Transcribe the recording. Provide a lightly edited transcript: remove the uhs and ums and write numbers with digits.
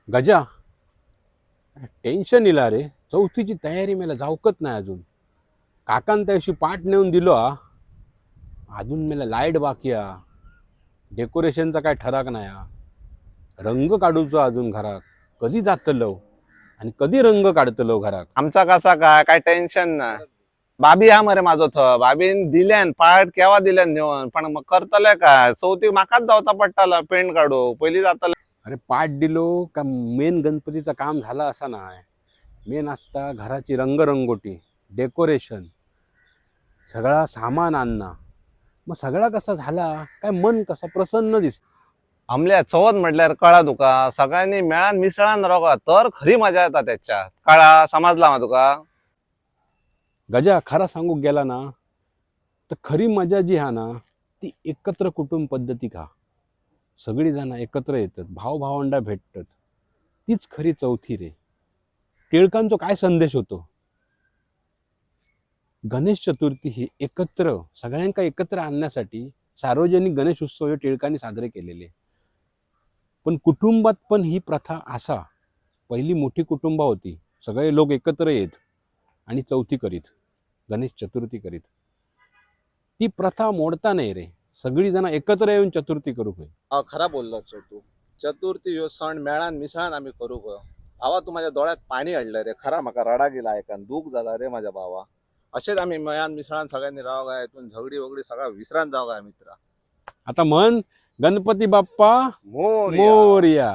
Gaja tension इला रे. चौथीची तयारी मला जाऊकत नाही अजून. काकान त्या दिवशी पाठ नेऊन दिलो हा. अजून मला लाईट बाकी हा. डेकोरेशनचा काय ठराक नाही हा. रंग काढूचो अजून घरात. कधी जातलो आणि कधी रंग काढतलो घरात. आमचा कसा काय टेन्शन ना. भाभी हा मरे माझो भाभीन दिल्यान पाठ केव्हा दिल्यान नेऊन पण मग करतले काय चौथी माकाच जावचा पडताला पेंट काढू पहिली जातले. अरे पाठ दिलो का मेन गणपतीचं काम झालं असा नाही. मेन असता घराची रंगरंगोटी, डेकोरेशन, सगळा सामान आणणं. मग सगळा कसा झाला काय मन कसा प्रसन्न दिसत. आमल्या चवथ म्हटल्यार कळा तुका सगळ्यांनी मेळान मिसळान रावगा तर खरी मजा येता त्याच्यात. कळा समजला मा तुका. गजा खरा सांगू गेला ना तर खरी मजा जी हा ना ती एकत्र कुटुंब पद्धती का. सगळी जण एकत्र येतात, भावभावंडा भेटतात. तीच खरी चौथी रे. टिळकांचा काय संदेश होतो. गणेश चतुर्थी ही एकत्र सगळ्यांका एकत्र आणण्यासाठी सार्वजनिक गणेश उत्सव हे टिळकांनी साजरे केलेले. पण कुटुंबात पण ही प्रथा असा. पहिली मोठी कुटुंब होती. सगळे लोक एकत्र येत आणि चौथी करीत, गणेश चतुर्थी करीत. ती प्रथा मोडता नाही रे. सगळी जण एकत्र येऊन चतुर्थी करू होय. खरा बोललास रे तू. चतुर्थी ह्यो सण मेळान मिसळान आम्ही करू गो. भावा तू माझ्या डोळ्यात पाणी हाडलं रे. खरा म्हाका रडा गेला ऐकान. दुःख झाला रे माझ्या भावा. असेच आम्ही मेळान मिसळान सगळ्यांनी राव गाय इथून झगडी वगडी सगळा विसरान जाव गाय मित्रा. आता म्हण गणपती बाप्पा मोरया. मोरया.